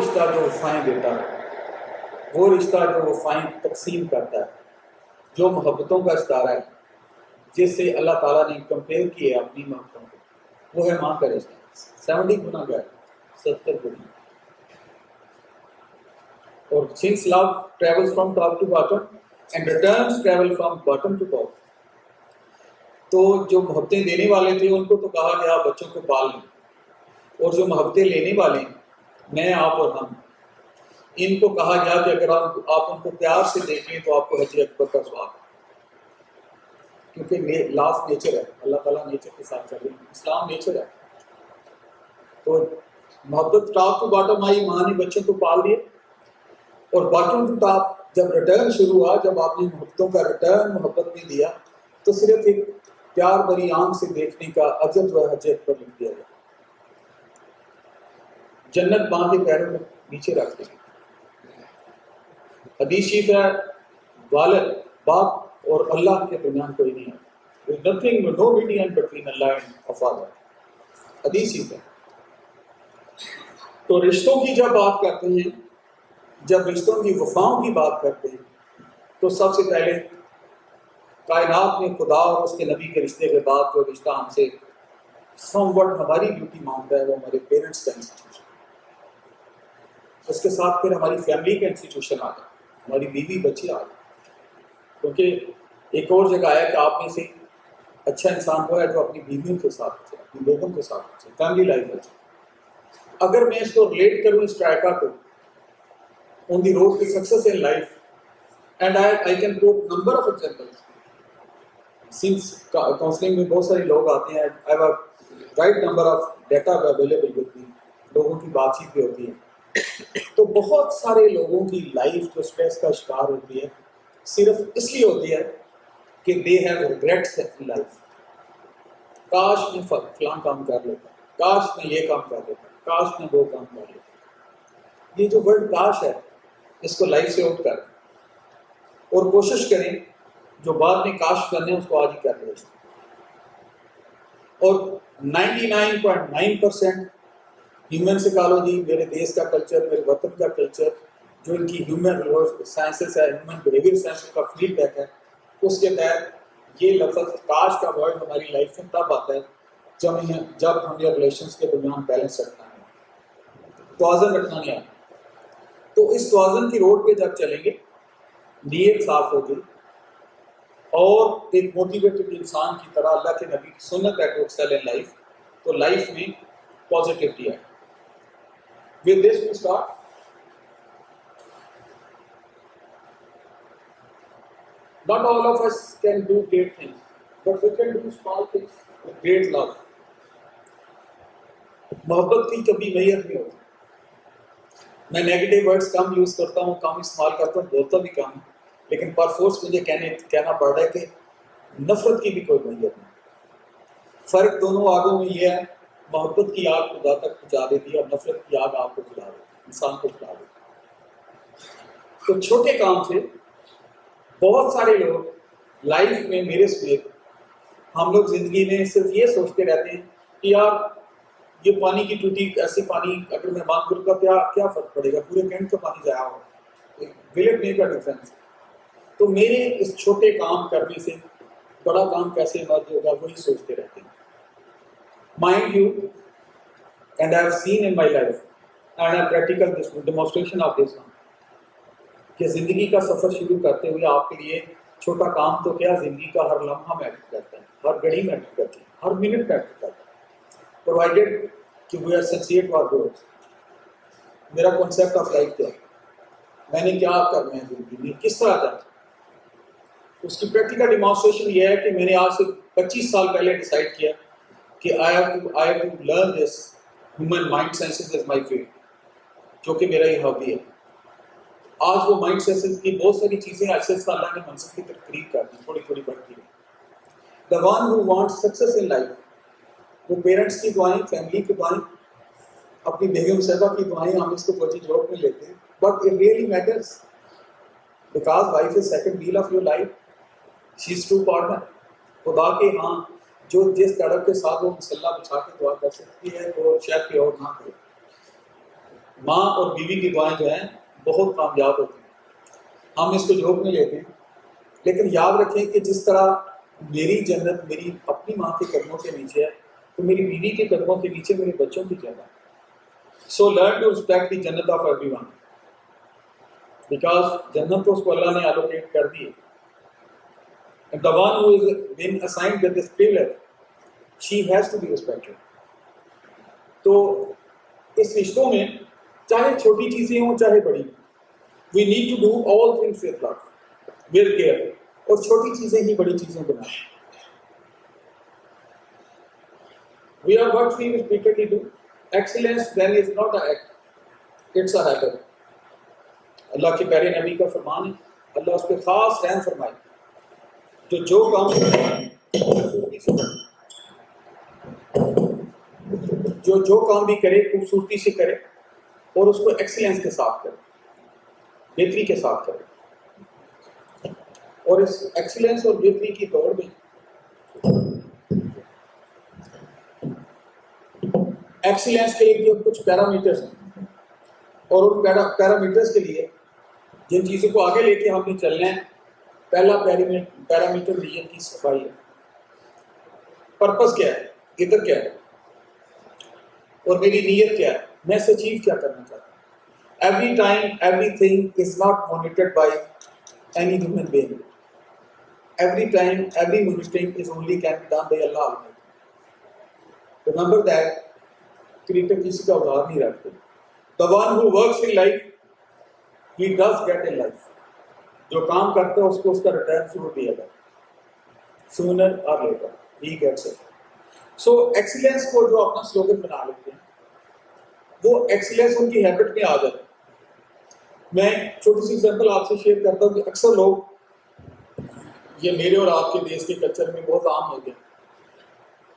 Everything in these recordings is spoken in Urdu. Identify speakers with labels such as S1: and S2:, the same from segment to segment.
S1: رشتہ جو وفائیں دیتا ہے، وہ رشتہ جو وفائیں تقسیم کرتا ہے، جو محبتوں کا ستارہ ہے، جس سے اللہ تعالیٰ نے کمپیئر کیے اپنی محبتوں کو، وہ ہے ماں کا رشتہ۔ 70 گنا گیا، 70 گنا۔ اور since love travels from top to bottom and returns travel from bottom to top، تو جو محبتیں دینے والے تھے ان کو تو کہا گیا بچوں کو پال لیں، اور جو محبتیں لینے والے ہیں، میں، آپ اور ہم، ان کو کہا گیا کہ اگر آپ ان کو پیار سے دیکھیں تو آپ کو حج اکبر کا ثواب ہے، کیونکہ لاس نیچر ہے، اللہ تعالیٰ نیچر کے ساتھ چل رہے ہیں، اسلام نیچر ہے۔ تو محبت ٹاپ ٹو باٹم آئی، ماں نے بچوں کو پال دیے، اور باٹم ٹو ٹاپ جب ریٹرن شروع ہوا، جب آپ نے محبتوں کا ریٹرن محبت میں دیا، تو صرف ایک پیار بری آنکھ سے دیکھنے کا اجر جو ہے حج اکبر لکھ دیا گیا، جنت ماں کے پیروں میں نیچے رکھ دی۔ حدیث شریف ہے، والد، باپ اور اللہ کے درمیان کوئی نہیں ہے، There's nothing, no median between Allah and a father۔ حدیث شریف ہے۔ تو رشتوں کی جب بات کرتے ہیں، جب رشتوں کی وفاؤں کی بات کرتے ہیں، تو سب سے پہلے کائنات میں خدا اور اس کے نبی کے رشتے کے بعد جو رشتہ ہم سے سم وٹ ہماری ڈیوٹی مانگتا ہے، وہ ہمارے پیرنٹس کا انسٹیٹیوشن، اس کے ساتھ پھر ہماری فیملی کا انسٹیٹیوشن آ جائے، ہماری بیوی بچے آ جائے، کیونکہ ایک اور جگہ ہے کہ آپ میں سے اچھا انسان وہ ہے جو اپنی بیویوں کے ساتھ اچھا، اپنی لوگوں کے ساتھ اچھا، فیملی لائف اچھا۔ اگر میں اس کو ریلیٹ کروں اس ٹرائکا کو on the road to success in life, and I can quote number of examples. Since counseling میں بہت سارے لوگ آتے ہیں، I have a right number of data available with me، لوگوں کی بات چیت بھی ہوتی ہے، تو بہت سارے لوگوں کی لائف جو اسٹریس کا شکار ہوتی ہے، صرف اس لیے ہوتی ہے کہ they have regrets in life۔ کاش میں فلاں کام کر لیتا، کاش میں یہ کام کر لیتا، کاش میں وہ کام کر لیتا۔ یہ جو ورڈ کاش ہے، اس کو لائف سے آؤٹ کریں اور کوشش کریں جو بعد میں کاش کرنے اس کو آج ہی کر لیں۔ اور 99.9% ہیومن سائیکالوجی، میرے دیش کا کلچر، میرے وطن کا کلچر، جو ان کی ہیومن سائنسز ہے، ہیومن بیہیویئر سائنس کا فیلڈ بیک ہے، اس کے تحت یہ لفظ کاش کا ورڈ ہماری لائف میں تب آتا ہے جب ہم یہ ریلیشنس کے درمیان بیلنس رکھنا ہے، توازن رکھنا نہیں آتا۔ تو اس توازن کی روڈ پہ جب چلیں گے، نیت صاف ہوگی، اور ایک موٹیویٹڈ انسان کی طرح اللہ کے نبی کی سنت ہے ٹو ایکسل ان لائف، تو لائف میں پازیٹیوٹی ہے۔ With this we start. Not all of us can do great things, but we can do small things with great love۔ محبت کی کبھی میت نہیں ہوتی۔ میں نیگیٹو ورڈز کم یوز کرتا ہوں، کم استعمال کرتا ہوں، بولتا بھی کم، لیکن پر فورس مجھے کہنا پڑ رہا ہے کہ نفرت کی بھی کوئی میت نہیں۔ فرق دونوں آگوں میں یہ ہے، محبت کی آگ خدا تک پہنچا دیتی ہے، اور نفرت کی آگ آپ کو جلا دیتی ہے، انسان کو جلا دیتی ہے۔ تو چھوٹے کام سے بہت سارے لوگ لائف میں، میرے سمیت، ہم لوگ زندگی میں صرف یہ سوچتے رہتے ہیں کہ یار یہ پانی کی ٹوٹی، ایسے پانی اگر میں بات کروں گا کیا فرق پڑے گا، پورے کینٹ کا پانی ضائع ہوگا، will it make a difference? تو میرے اس چھوٹے کام کرنے سے بڑا کام کیسے ایمرج ہوگا، وہی سوچتے رہتے ہیں۔ Mind you, and I have seen in my life and I practical demonstration of this one, کہ زندگی کا سفر شروع کرتے ہوئے آپ کے لیے چھوٹا کام تو کیا، زندگی کا ہر لمحہ میٹر کرتا ہے، ہر گھڑی میٹر کرتی ہے، ہر منٹ میٹر کرتا ہے، پرووائڈیڈ کہ we are sincere to our goals. میرا کانسیپٹ آف لائف کیا ہے، میں نے کیا کرنا ہے زندگی میں، کس طرح جانا ہے، اس کی پریکٹیکل ڈیمانسٹریشن یہ ہے کہ میں نے آج سے 25 سال پہلے ڈیسائیڈ کیا کہ I have to learn this human mind sciences is my field, جو کہ میرا یہ ہابی ہے۔ آج وہ مائنڈ سائنسز کی بہت ساری چیزیں ایسے اللہ نے منصب کی طرف قریب کر دی، تھوڑی تھوڑی بڑھتی ہے۔ The one who wants success in life, وہ پیرنٹس کی دعائیں، فیملی کی دعائیں، اپنی بیگم صاحبہ کی دعائیں، ہم اس کو فوجی جوک میں لیتے ہیں، but it really matters because wife is second wheel of your life, she is true partner. خدا کے ہاں جو جس تڑپ کے ساتھ وہ مسلح بچھا کے دعا کر سکتی ہے، تو شاید کوئی اور نہ کرے۔ ماں اور بیوی کی دعائیں جو ہیں بہت کامیاب ہوتی ہیں. ہم اس کو جھوک میں لیتے ہیں، لیکن یاد رکھیں کہ جس طرح میری جنت میری اپنی ماں کے قدموں کے نیچے ہے، تو میری بیوی کے قدموں کے نیچے میرے بچوں کی جگہ. سو لرن ٹو رسپیکٹ دی جنت آف ایوری ون، بیکاز جنت تو اس کو اللہ نے الوکیٹ کر دی ہے. And the one who is been assigned with this privilege, she has to be respected. تو اس رشتوں میں چاہے چھوٹی چیزیں ہوں چاہے بڑی، we need to do all things with love, with care، اور چھوٹی چیزیں ہی بڑی چیزیں بنائیں. We are what we repeatedly do. Excellence then is not an act, it's a habit. اللہ کے پیارے نبی کا فرمان ہے، اللہ اس پہ خاص رحم فرمائے جو کام جو کام بھی کرے خوبصورتی سے کرے اور اس کو ایکسیلنس کے ساتھ کرے، بہتری کے ساتھ کرے. اور اس ایکسیلنس اور بہتری کی دوڑ میں ایکسیلنس کے لیے کچھ پیرامیٹرز ہیں، اور ان پیرامیٹرز کے لیے جن چیزوں کو آگے لے کے ہم نے چلنا ہے، پہلا پیرامیٹر نیت کی صفائی ہے. پرپس کیا ہے، ادھر کیا ہے، اور میری نیت کیا ہے، میں اس سے اچیو کیا کرنا چاہتا ہوں. Every time every thing is not monitored by any human being. Every time every monitoring is only can be done by Allah almighty. Remember that creator کسی کا ادھار نہیں رکھتے. The one who works in life, he does get a life. جو کام کرتا ہے اس کو اس کا ریٹرن ضرور دیا جائے. Sooner or later, he gets it. So excellence کو جو اپنا سلوگن بنا لیتے ہیں، وہ ایکسیلنس ان کی ہیبٹ میں آ جاتا ہے. میں چھوٹی سی ایگزامپل آپ سے شیئر کرتا ہوں کہ اکثر لوگ، یہ میرے اور آپ کے دیش کے کلچر میں بہت عام ہو گیا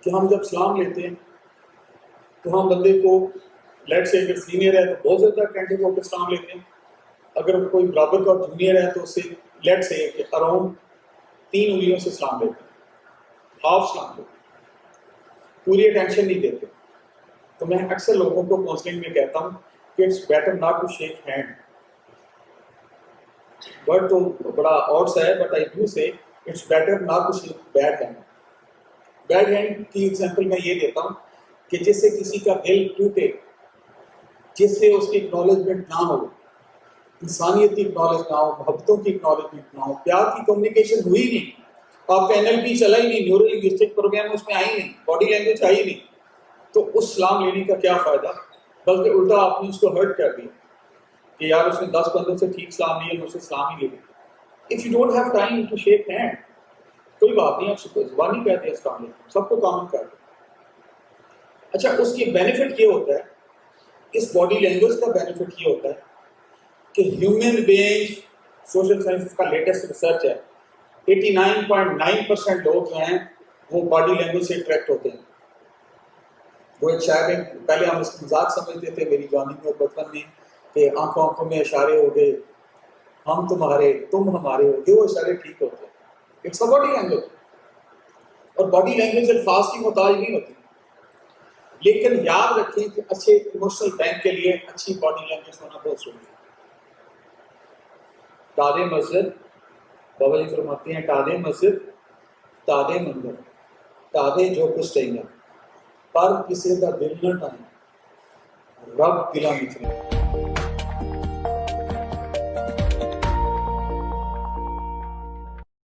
S1: کہ ہم جب سلام لیتے ہیں تو ہم بندے کو لیٹ سے اگر سینئر ہے تو بہت زیادہ کینٹے ہو کے سلام لیتے ہیں، اگر کوئی برابر کا جونیئر ہے تو اس سے لیٹ سے اراؤنڈ 3 انگلیوں سے سلام لیتے ہیں، ہاف سلام لیتے ہیں، پوری اٹینشن نہیں دیتے. تو میں اکثر لوگوں کو کاؤنسلنگ میں کہتا ہوں کہ it's better not to shake hand. Word تو بڑا آڈ سا ہے، but I do say it's better not to shake bad hand. Bad hand کی ایگزامپل میں یہ دیتا ہوں کہ جس سے کسی کا دل ٹوٹے، جس سے اس کی اکنالجمنٹ نہ ہو، انسانیت کی اکنالج نہ ہو، محبتوں کی اکنالجمنٹ نہ ہو، پیار کی کمیونیکیشن ہوئی نہیں، آپ کا NLP چلا ہی نہیں، نیورو لنگوسٹک پروگرام اس میں آئی نہیں، باڈی لینگویج آئی نہیں، تو اس سلام لینے کا کیا فائدہ؟ بلکہ الٹا آپ نے اس کو ہرٹ کر دیا کہ یار اس نے 10 بندوں سے ٹھیک سلام لیے، مجھ سے سلام ہی لے لیا. If you don't have time to shake hand, کوئی بات نہیں، آپ زبانی کہہ دیں السلام علیکم، سب کو کامن کر دیں. اچھا، اس کی بینیفٹ یہ ہوتا ہے، اس باڈی لینگویج کا بینیفٹ یہ ہوتا ہے کہ ہیومن بینگ، سوشل سائنس کا لیٹسٹ ریسرچ ہے، 89.9% لوگ جو ہیں وہ باڈی لینگویج سے اٹریکٹ ہوتے ہیں. وہ ایک شاعر ہے، پہلے ہم اس کو مذاق سمجھتے تھے میری جوانی میں اور بچپن میں، کہ آنکھوں آنکھوں میں اشارے ہو گئے، ہم تمہارے تم ہمارے ہو گئے، وہ اشارے ٹھیک ہوتے ہیں. اٹس اے باڈی لینگویج، اور باڈی لینگویج الفاظ کی محتاج نہیں ہوتی. لیکن یاد رکھیں کہ اچھے ایموشنل بینک کے لیے اچھی باڈی لینگویج ہونا بہت ضروری ہے. تادے مسجد، بابا جی فرماتے ہیں تادے مسجد تادے مندر، تادے جو کچھ چاہیے پر کسی کا دل نہ ٹائم، رب دلا نکلے.